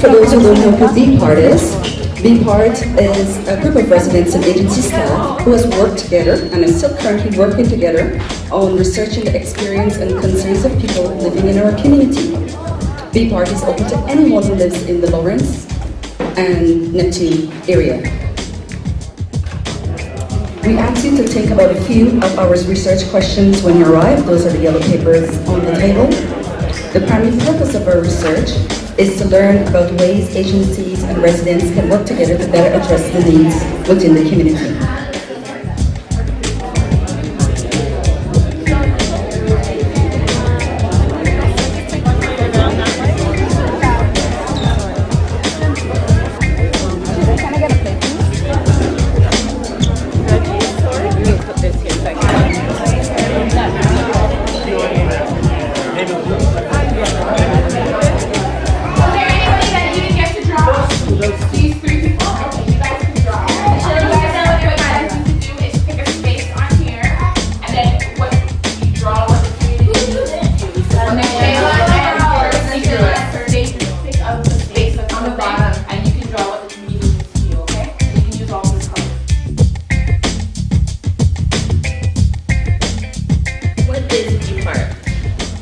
For those who don't know who B-Part is, B-Part is a group of residents and agency staff who has worked together and is still currently working together on researching the experience and concerns of people living in our community. B-Part is open to anyone who lives in the Lawrence and Neptune area. We ask you to think about a few of our research questions when you arrive. Those are the yellow papers on the table. The primary purpose of our research is to learn about ways agencies and residents can work together to better address the needs within the community.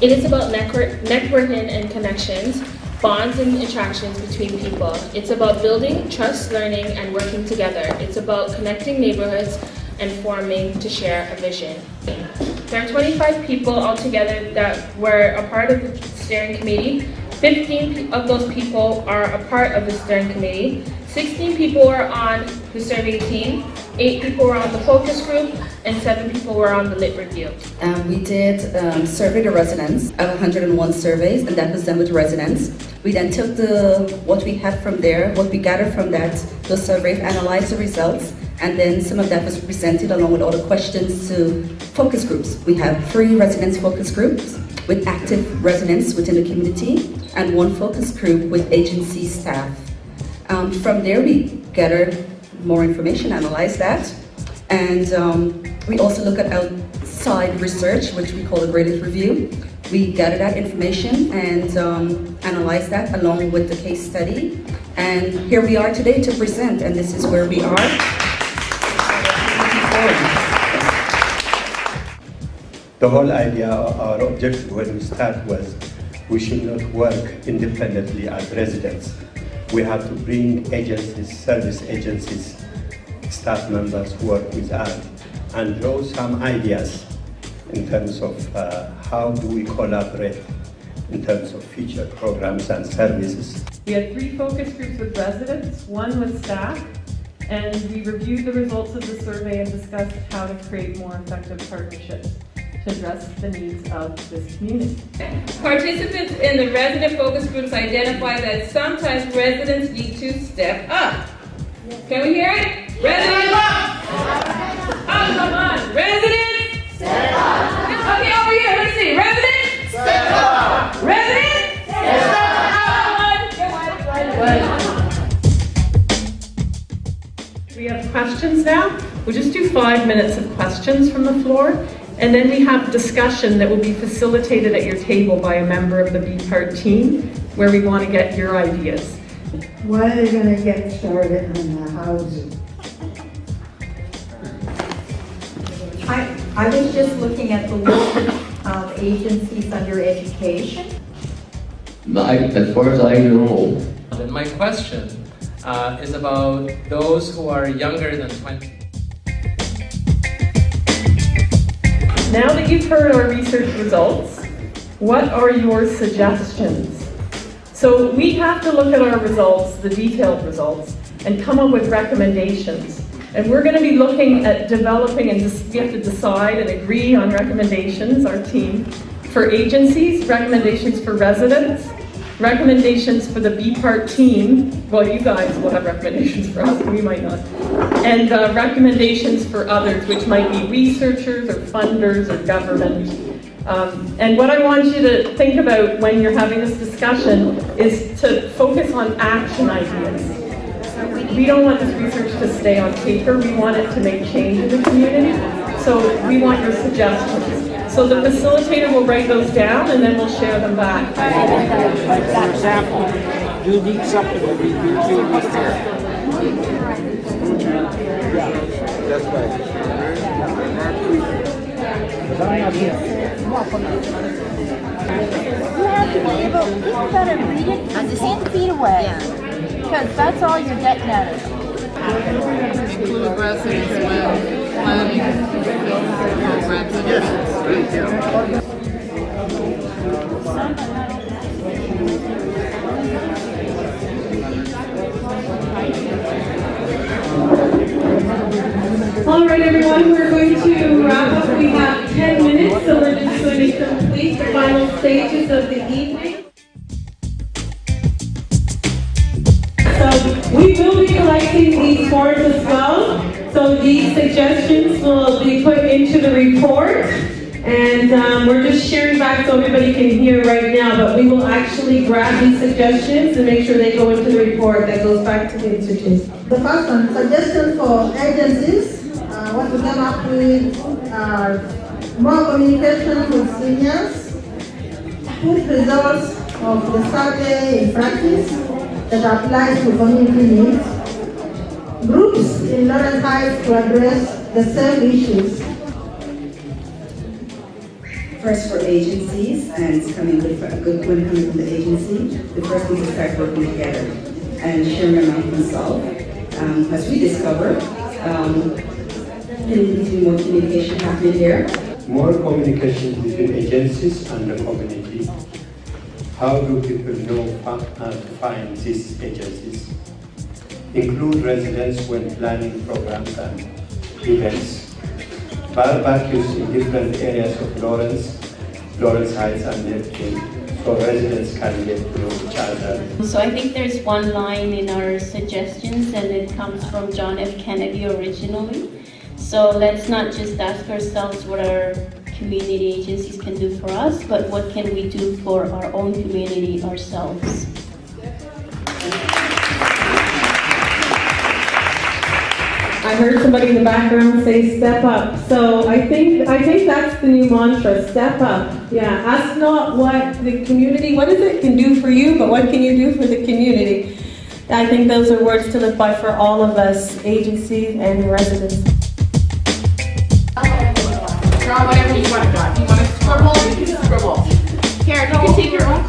It is about networking and connections, bonds and interactions between people. It's about building trust, learning, and working together. It's about connecting neighborhoods and forming to share a vision. There are 25 people altogether that were a part of the steering committee. 15 of those people are a part of the steering committee. 16 people are on the survey team, 8 people were on the focus group, and 7 people were on the lit review. We did survey the residents of 101 surveys, and that was done with residents. We then took what we had from there, what we gathered from those surveys, analyzed the results, and then some of that was presented along with all the questions to focus groups. We have 3 residents focus groups with active residents within the community, and 1 focus group with agency staff. From there, we gathered more information, analyzed that, and we also look at outside research, which we call a graded review. We gather that information and analyze that along with the case study. And here we are today to present, and this is where we are. The whole idea, our objective when we start was we should not work independently as residents. We have to bring agencies, service agencies, staff members who work with us and draw some ideas in terms of how do we collaborate in terms of future programs and services. We had 3 focus groups with residents, 1 with staff, and we reviewed the results of the survey and discussed how to create more effective partnerships to address the needs of this community. Participants in the resident focus groups identify that sometimes residents need to step up. Can we hear it? Residents! Oh, come on. Residents! Step up! Okay, over here, let's see. Residents! Step up! Residents! Step up! We have questions now. We'll just do 5 minutes of questions from the floor, and then we have discussion that will be facilitated at your table by a member of the B-Part team, where we want to get your ideas. When are they going to get started on the housing? I was just looking at the list of agencies under education. As far as I know. And my question is about those who are younger than 20. Now that you've heard our research results, what are your suggestions? So we have to look at our results, the detailed results, and come up with recommendations. And we're going to be looking at developing, and we have to decide and agree on recommendations, our team, for agencies, recommendations for residents, recommendations for the B-Part team. Well, you guys will have recommendations for us, we might not. And recommendations for others, which might be researchers or funders or government. And what I want you to think about when you're having this discussion is to focus on action ideas. We don't want this research to stay on paper, we want it to make change in the community. So we want your suggestions. So the facilitator will write those down and then we'll share them back. For example, You need something to be doing this here. Yeah, that's right. But I'm not here. You have to be able, people gotta read it 10 feet away. Because that's all you're getting at it. Include residents when planning programs. Yes. All right, everyone, we're going to wrap up. We have 10 minutes, so we're just going to complete the final stages of the evening. So we will be collecting these forms as well. So these suggestions will be put into the report. And we're just sharing back so everybody can hear right now, but we will actually grab these suggestions and make sure they go into the report that goes back to the institute. The first one, suggestion for agencies. What we come up with more communication with seniors, put results of the survey in practice that applies to community needs, groups in Lawrence Heights to address the same issues. First for agencies, and it's coming when coming from the agency, the first thing is to start working together and sharing among themselves. As we discover, there needs to be more communication happening here. More communication between agencies and the community. How do people know to find these agencies? Include residents when planning programs and events. Barbecues in different areas of Lawrence Heights and Neptune, so residents can get to know each other. So I think there's one line in our suggestions, and it comes from John F. Kennedy originally. So let's not just ask ourselves what our community agencies can do for us, but what can we do for our own community ourselves. I heard somebody in the background say step up. So I think that's the new mantra, step up. Yeah, ask not what the community, what is it can do for you, but what can you do for the community? I think those are words to live by for all of us, agencies and residents. Draw whatever you want to draw. If you want to scribble, you can scribble. Here, you can take your own